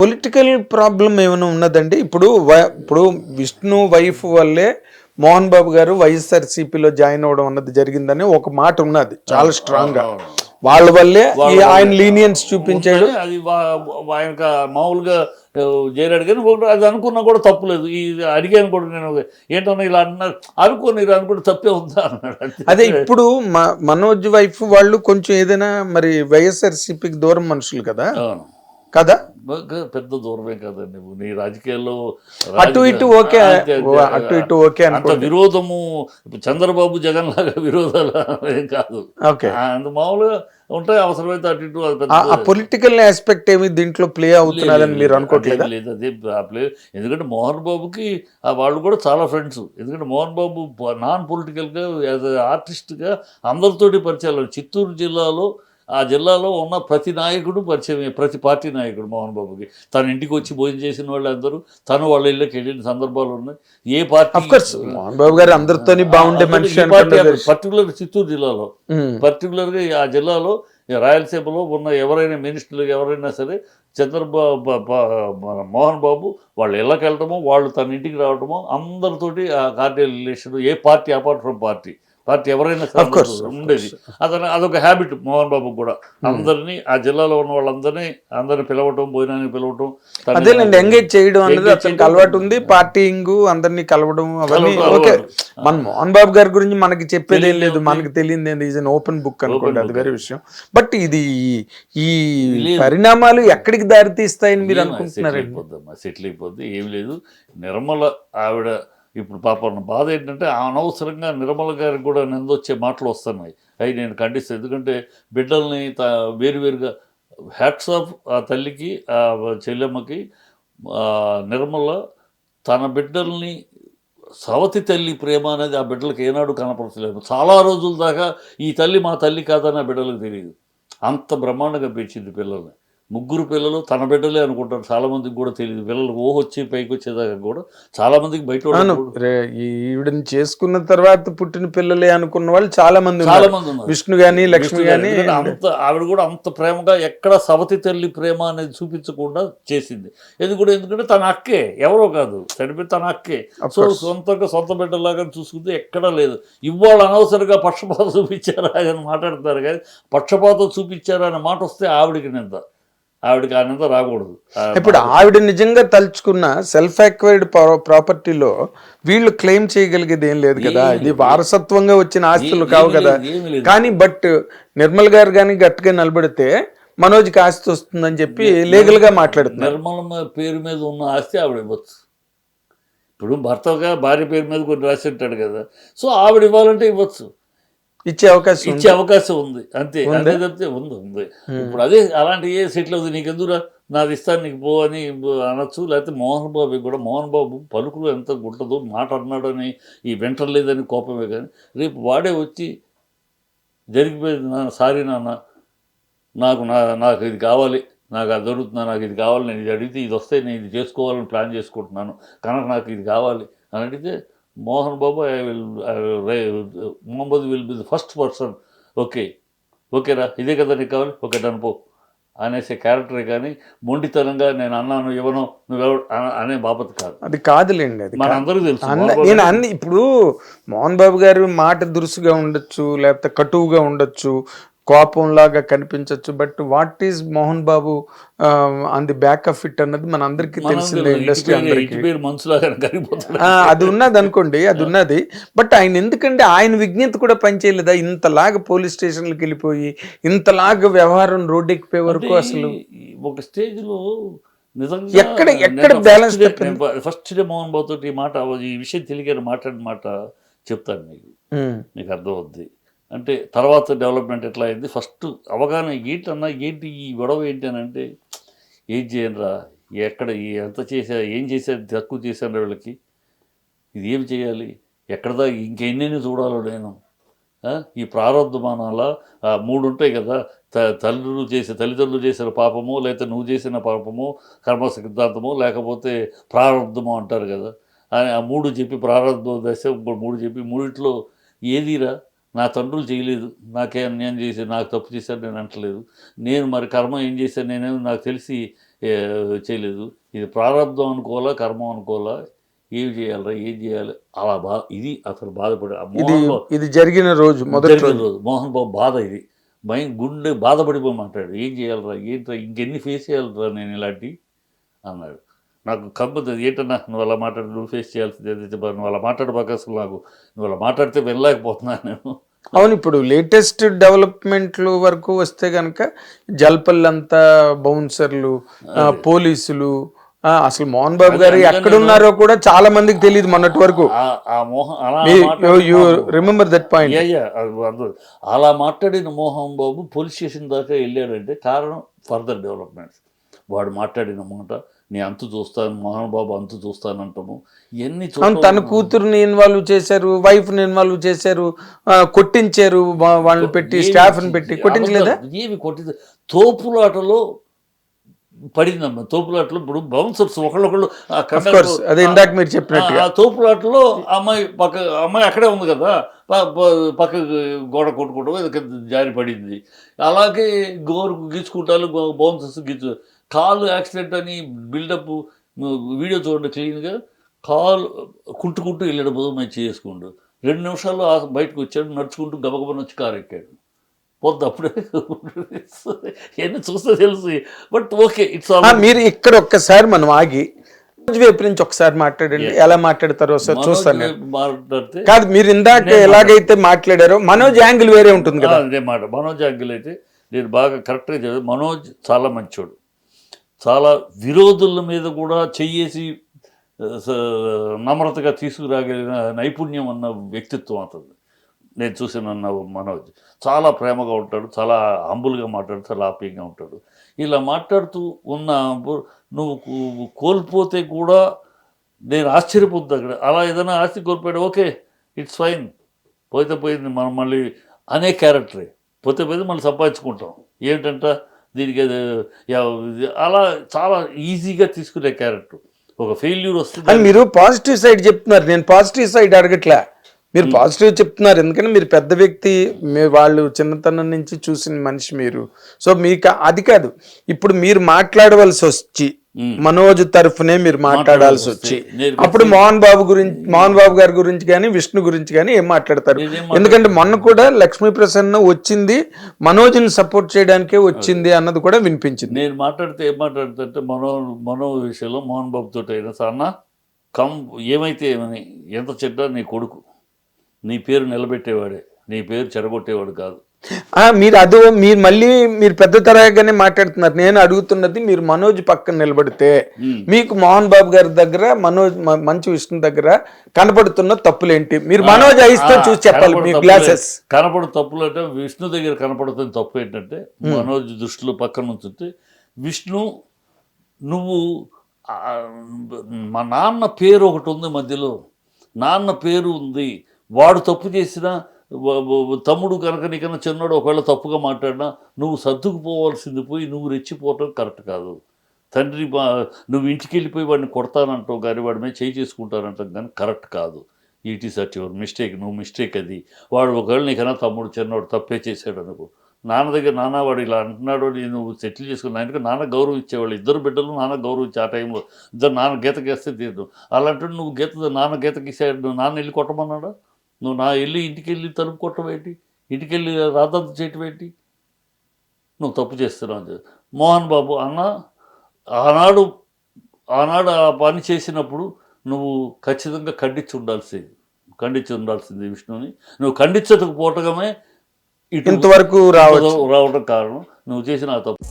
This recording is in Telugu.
పొలిటికల్ ప్రాబ్లం ఏమైనా ఉన్నదండి? ఇప్పుడు విష్ణు వైఫ్ వల్లే మోహన్ బాబు గారు వైఎస్ఆర్సీపీలో జాయిన్ అవ్వడం అన్నది జరిగిందని ఒక మాట ఉన్నది చాలా స్ట్రాంగ్ గా. వాళ్ళ వల్లే ఆయన లీనియన్స్ చూపించాడు. అది ఆయన మామూలుగా చేరాడు కానీ అది అనుకున్నా కూడా తప్పులేదు. ఇది అడిగాను కూడా నేను, ఏంటన్నా ఇలా అన్నారు అనుకోని ఇలా అనుకుంటే తప్పే ఉందా అన్నాడు. అదే ఇప్పుడు మనోజ్ వైఫ్ వాళ్ళు కొంచెం ఏదైనా మరి వైఎస్ఆర్సీపీకి దూరం మనుషులు కదా కదా, పెద్ద దూరమే కదండి. నీ రాజకీయాల్లో అటు ఇటు ఓకే, అటు ఇటు ఓకే అంత విరోధము చంద్రబాబు జగన్ లాగా విరోధాలు ఏం కాదు. అంత మామూలుగా ఉంటాయి, అవసరమైతే అటు ఇటు. ఆ పొలిటికల్ ఆస్పెక్ట్ ఏమి దీంట్లో ప్లే అవుతున్నదని మీరు అనుకోవట్లేదు? లేదు, అదే ప్లే. ఎందుకంటే మోహన్ బాబుకి వాళ్ళు కూడా చాలా ఫ్రెండ్స్. ఎందుకంటే మోహన్ బాబు నాన్ పొలిటికల్గా యాజ్ ఆర్టిస్ట్గా అందరితోటి పరిచయాలు. చిత్తూరు జిల్లాలో ఆ జిల్లాలో ఉన్న ప్రతి నాయకుడు పరిచయమే, ప్రతి పార్టీ నాయకుడు మోహన్ బాబుకి. తన ఇంటికి వచ్చి భోజనం చేసిన వాళ్ళు అందరూ తను వాళ్ళ ఇళ్ళకి వెళ్ళిన సందర్భాలు ఉన్నాయి. ఏ పార్టీ మోహన్ బాబు గారు అందరితో బాగుండే మనిషి. పర్టికులర్ చిత్తూరు జిల్లాలో, పర్టికులర్గా ఆ జిల్లాలో రాయలసీమలో ఉన్న ఎవరైనా మినిస్టర్లు ఎవరైనా సరే మోహన్ బాబు వాళ్ళ ఇళ్ళకి వెళ్ళటమో, వాళ్ళు తన ఇంటికి రావటమో, అందరితోటి ఆ cordial relation. A party apart from party ఎవరైనా ఉండేది. అదొక హ్యాబిట్ మోహన్ బాబు కూడా. అందరినీ ఆ జిల్లాలో ఉన్న వాళ్ళందరినీ పిలవటం, భోజనానికి పిలవటం, అదేనండి ఎంగేజ్ చేయడం అనేది అతనికి అలవాటు ఉంది. పార్టీయింగ్, అందరినీ కలవడం అవన్నీ ఓకే. మన మోహన్ బాబు గారి గురించి మనకి చెప్పేది ఏం లేదు, మనకి తెలియదు ఏంది, ఈజ్ అన్ ఓపెన్ బుక్ అనుకోండి, అది వేరే విషయం. బట్ ఇది ఈ పరిణామాలు ఎక్కడికి దారి తీస్తాయని మీరు అనుకుంటున్నారు? సెటిల్ అయిపోద్ది, ఏమి లేదు. నిర్మల ఆవిడ ఇప్పుడు పాపం బాధ ఏంటంటే అనవసరంగా నిర్మల గారికి కూడా నిందొచ్చే మాటలు వస్తున్నాయి. అవి నేను ఖండిస్తాను. ఎందుకంటే బిడ్డల్ని వేరువేరుగా హ్యాట్స్ ఆఫ్ ఆ తల్లికి, ఆ చెల్లెమ్మకి. నిర్మల తన బిడ్డల్ని సవతి తల్లి ప్రేమ అనేది ఆ బిడ్డలకి ఏనాడు కనపరచలేదు. చాలా రోజుల దాకా ఈ తల్లి మా తల్లి కాదని ఆ బిడ్డలకు తెలియదు. అంత బ్రహ్మాండంగా పెంచింది పిల్లల్ని. 3 పిల్లలు తన బిడ్డలే అనుకుంటారు. చాలామందికి కూడా తెలియదు. పిల్లలు వచ్చి పైకి వచ్చేదాకా కూడా చాలామందికి బయట ఈవిడని చేసుకున్న తర్వాత పుట్టిన పిల్లలే అనుకున్న వాళ్ళు చాలా మంది ఉన్నారు. విష్ణు గాని, లక్ష్మి గాని. ఆవిడ కూడా అంత ప్రేమగా ఎక్కడ సవతి తల్లి ప్రేమ అనేది చూపించకుండా చేసింది. ఎందుకంటే తన అక్కే, ఎవరో కాదు, చనిపోయి తన అక్కే. సో సొంత బిడ్డలాగా చూసుకుంటే ఎక్కడా లేదు. ఇవాళ అనవసరంగా పక్షపాతం చూపించారా అని మాట్లాడతారు, కానీ పక్షపాతం చూపించారా అనే మాట వస్తే ఆవిడికి ఆనంద రాకూడదు. ఇప్పుడు ఆవిడ నిజంగా తలుచుకున్న సెల్ఫ్ అక్వైర్డ్ ప్రాపర్టీలో వీళ్ళు క్లెయిమ్ చేయగలిగేది ఏం లేదు కదా, ఇది వారసత్వంగా వచ్చిన ఆస్తులు కావు కదా. కానీ బట్ నిర్మల్ గారు కానీ గట్టిగా నిలబడితే మనోజ్కి ఆస్తి వస్తుందని చెప్పి లీగల్ గా మాట్లాడుతున్నారు. నిర్మల పేరు మీద ఉన్న ఆస్తి ఆవిడ ఇవ్వచ్చు. ఇప్పుడు భర్తగా భార్య పేరు మీద కొన్ని రాసి ఉంటాడు కదా, సో ఆవిడ ఇవ్వాలంటే ఇవ్వచ్చు, ఇచ్చే అవకాశం ఉంది. అంతే తప్పితే ఉంది. ఇప్పుడు అదే అలాంటి ఏ సెటిల్ అవుతుంది, నీకెందుకురా నాది ఇస్తాను నీకు పో అని అనొచ్చు. లేకపోతే మోహన్ బాబు కూడా, మోహన్ బాబు పలుకులు ఎంత గుంటదో, మాట అన్నాడని ఈ వెంటర్లేదని కోపమే. కానీ రేపు వాడే వచ్చి జరిగిపోయింది, నాన్న సారీ నాన్న, నాకు ఇది కావాలి, నాకు అది దొరుకుతున్నా, నాకు ఇది కావాలి, నేను ఇది అడిగితే ఇది వస్తే నేను ఇది చేసుకోవాలని ప్లాన్ చేసుకుంటున్నాను కనుక నాకు ఇది కావాలి అని అడిగితే Mohan Babu Mohammed will be the first person, ఓకేరా ఇదే కదా నీకు కావాలి, ఓకే అనుకో అనేసే క్యారెక్టరే. కానీ మొండితనంగా నేను అన్నాను ఇవ్వను నువ్వెవడు అనే బాపత్ కాదు. అది కాదులేండి, అది మనందరూ తెలుసు. నేను అన్ని ఇప్పుడు మోహన్ బాబు గారు మాట దురుసుగా ఉండొచ్చు, లేకపోతే కటువుగా ఉండొచ్చు, కోపంలాగా కనిపించవచ్చు, but what is Mohan Babu on the back of it అన్నది మన అందరికీ తెలిసిందే, ఇండస్ట్రీ అందరికీ. అది ఉన్నది అనుకోండి, అది ఉన్నది. బట్ ఆయన ఎందుకంటే ఆయన విజ్ఞత కూడా పనిచేయలేదా? ఇంతలాగా పోలీస్ స్టేషన్లకు వెళ్ళిపోయి ఇంతలాగా వ్యవహారం రోడ్డు ఎక్కిపోయే వరకు అసలు ఒక స్టేజ్లో నిజంగా ఎక్కడ balance. First day Mohan Babu తోటి ఈ విషయం తెలియని మాట్లాడిన మాట చెప్తాను మీకు అర్థమవుద్ది. అంటే తర్వాత డెవలప్మెంట్ ఎట్లా అయింది, ఫస్ట్ అవగాహన ఏంటి ఈ గొడవ ఏంటి అని అంటే, ఏం చేయనురా, ఎక్కడ ఎంత చేశా, ఏం చేశారు, తక్కువ చేశాను వీళ్ళకి, ఇది ఏమి చేయాలి, ఎక్కడదా ఇంకెన్ని చూడాలో నేను, ఈ ప్రారంధమానాల 3 ఉంటాయి కదా, తల్లిదండ్రులు చేసిన పాపము, లేకపోతే నువ్వు చేసిన పాపము, కర్మ సిద్ధాంతము, లేకపోతే ప్రారంధము అంటారు కదా. ఆ 3 చెప్పి ప్రారంభ దశ 3 చెప్పి 3 ఏదిరా, నా తండ్రులు చేయలేదు, నాకే అన్యాయం చేసి నాకు తప్పు చేశారు నేను అంటలేదు, నేను మరి కర్మ ఏం చేశాను, నేనేమో నాకు తెలిసి చేయలేదు, ఇది ప్రారంభం అనుకోవాలా కర్మం అనుకోవాలా, ఏం చేయాలరా ఏం చేయాలి అలా ఇది అసలు బాధపడి ఇది జరిగిన రోజు మొదటి రోజు మోహన్ బాబు బాధ ఇది గుండె బాధపడిపోయి మాట్లాడు, ఏం చేయాలరా ఏంట్రా ఇంకెన్ని ఫేస్ చేయాలరా నేను ఇలాంటి అన్నాడు. నాకు కబ్బదు ఏంటన్నా నువ్వు అలా మాట్లాడు, నువ్వు ఫేస్ చేయాల్సింది నువ్వు అలా మాట్లాడబాక అసలు నాకు నువ్వు అలా మాట్లాడితే వెళ్ళలేకపోతున్నాను నేను. అవును, ఇప్పుడు లేటెస్ట్ డెవలప్మెంట్లు వరకు వస్తే కనుక జల్పల్లంతా బౌన్సర్లు, పోలీసులు, అసలు మోహన్ బాబు గారు ఎక్కడున్నారో కూడా చాలా మందికి తెలియదు మొన్నటి వరకు. Remember that point. అలా మాట్లాడిన మోహన్ బాబు పోలీస్ స్టేషన్ దాకా వెళ్ళాడంటే కారణం ఫర్దర్ డెవలప్మెంట్స్. వాడు మాట్లాడిన మాట నీ అంతు చూస్తాను, మోహన్ బాబు అంతు చూస్తానంటాము, ఇవన్నీ తన కూతురుని ఇన్వాల్వ్ చేశారు, వైఫ్ని ఇన్వాల్వ్ చేశారు, కొట్టించారు, వాళ్ళని పెట్టి స్టాఫ్ని పెట్టి కొట్టించలేదా? ఏమి కొట్టింది, తోపులాటలో పడిందమ్మా. తోపులాటలో ఇప్పుడు బౌన్సర్స్ ఒకళ్ళొకళ్ళు అదే ఇందాక మీరు చెప్పినట్టు ఆ తోపులాటలో అమ్మాయి అక్కడే ఉంది కదా, పక్క గోడ కొట్టుకోవడం జారి పడింది. అలాగే గోరుకు గీచుకుంటారు, బౌన్సర్స్ గీచు, కాలు యాక్సిడెంట్ అని బిల్డప్ వీడియో చూడండి క్లీన్గా, కాలు కుంటుకుంటూ వెళ్ళాడు, బుధం చేసుకుంటూ 2 నిమిషాలు బయటకు వచ్చాడు, నడుచుకుంటూ గబగబని వచ్చి కారు ఎక్కాడు. పొద్దు అప్పుడే ఎన్ని చూస్తే తెలుసు. బట్ ఓకే ఇట్స్ మీరు ఇక్కడ ఒక్కసారి మనం ఆగి మనోజ్ వైపు నుంచి ఒకసారి మాట్లాడండి, ఎలా మాట్లాడతారో ఒకసారి చూస్తాను. మాట్లాడితే కాదు, మీరు ఇందాక ఎలాగైతే మాట్లాడారో మనోజ్ యాంగిల్ వేరే ఉంటుంది కదా. అదే మాట, మనోజ్ యాంగిల్ అయితే నేను బాగా కరెక్ట్గా చెప్పాను. మనోజ్ చాలా మంచోడు, చాలా విరోధుల మీద కూడా చెయ్యేసి నమ్రతగా తీసుకురాగలిగిన నైపుణ్యం అన్న వ్యక్తిత్వం అతను. నేను చూసిన మనోజ్ చాలా ప్రేమగా ఉంటాడు, చాలా హంబుల్గా మాట్లాడు, చాలా ఆప్యంగా ఉంటాడు. ఇలా మాట్లాడుతూ ఉన్న నువ్వు కోల్పోతే కూడా నేను ఆశ్చర్యపోతుంది అక్కడ. అలా ఏదైనా ఆస్తి కోల్పోయాడు, ఓకే ఇట్స్ ఫైన్, పోతే పోయింది, మనం మళ్ళీ అనే క్యారెక్టరే, పోతే పోయింది మళ్ళీ సంపాదించుకుంటాం. ఏంటంట దీనికి అలా చాలా ఈజీగా తీసుకునే క్యారెక్టర్. ఒక ఫెయిల్యూర్ వస్తుంది. మీరు పాజిటివ్ సైడ్ చెప్తున్నారు, నేను పాజిటివ్ సైడ్ అడగట్లే, మీరు పాజిటివ్ చెప్తున్నారు. ఎందుకంటే మీరు పెద్ద వ్యక్తి, వాళ్ళు చిన్నతనం నుంచి చూసిన మనిషి మీరు. సో మీకు అది కాదు, ఇప్పుడు మీరు మాట్లాడవలసి వచ్చి మనోజ్ తరఫునే మీరు మాట్లాడాల్సి వచ్చి అప్పుడు మోహన్ బాబు గారి గురించి కానీ విష్ణు గురించి కానీ ఏం మాట్లాడతారు? ఎందుకంటే మొన్న కూడా లక్ష్మీ ప్రసన్న వచ్చింది మనోజ్ని సపోర్ట్ చేయడానికే వచ్చింది అన్నది కూడా వినిపించింది. నేను మాట్లాడితే ఏం మాట్లాడుతుంటే మనో విషయంలో మోహన్ బాబు తోటి అయినా అన్న ఏమైతే ఏమని, ఎంత చెడ్డా నీ కొడుకు, నీ పేరు నిలబెట్టేవాడే, నీ పేరు చెడగొట్టేవాడు కాదు. మీరు పెద్ద తరగానే మాట్లాడుతున్నారు. నేను అడుగుతున్నది, మీరు మనోజ్ పక్కన నిలబడితే మీకు మోహన్ బాబు గారి దగ్గర మంచు విష్ణు దగ్గర కనపడుతున్న తప్పులేంటి? మీరు మనోజ్ అయిస్తే చూసి చెప్పాలి. మీ గ్లాసెస్ కనపడు తప్పులు అంటే విష్ణు దగ్గర కనపడుతున్న తప్పు ఏంటంటే, మనోజ్ దృష్టిలో పక్కన ఉంచుంటే విష్ణు నువ్వు మా నాన్న పేరు ఒకటి ఉంది మధ్యలో, నాన్న పేరు ఉంది, వాడు తప్పు చేసినా తమ్ముడు కనుక నీకన్నా చిన్నోడు ఒకవేళ తప్పుగా మాట్లాడినా నువ్వు సర్దుకుపోవాల్సింది పోయి నువ్వు రెచ్చిపోవటం కరెక్ట్ కాదు. తండ్రి నువ్వు ఇంటికి వెళ్ళిపోయి వాడిని కొడతానంటావు కానీ వాడి మీద చేయి చేసుకుంటానంటాం కానీ కరెక్ట్ కాదు. It is at your mistake, నువ్వు మిస్టేక్ అది. వాడు ఒకవేళ నీకన్నా తమ్ముడు చిన్నోడు తప్పే చేశాడు అనుకో, నాన్న దగ్గర నాన్న వాడు ఇలా అంటున్నాడు నేను సెటిల్ చేసుకున్నాను, ఎందుకంటే నాన్న గౌరవం ఇచ్చేవాళ్ళు, 2 బిడ్డలు నాన్న గౌరవం ఇచ్చే ఆ టైంలో, ఇద్దరు నాన్న గీతకేస్తే తీరు అలాంటి నువ్వు నాన్న గీతకిసాడు, నువ్వు నాన్న వెళ్ళి కొట్టమన్నాడా? నువ్వు ఇంటికి వెళ్ళి తలుపు కొట్టడం ఏంటి, ఇంటికి వెళ్ళి రాదంత చేయటం ఏంటి? నువ్వు తప్పు చేస్తున్నావు. మోహన్ బాబు అన్న ఆనాడు ఆ పని చేసినప్పుడు నువ్వు ఖచ్చితంగా ఖండించి ఉండాల్సింది విష్ణుని. నువ్వు ఖండించకపోవటమే ఇంతవరకు రావడం కారణం, నువ్వు చేసిన ఆ తప్పు.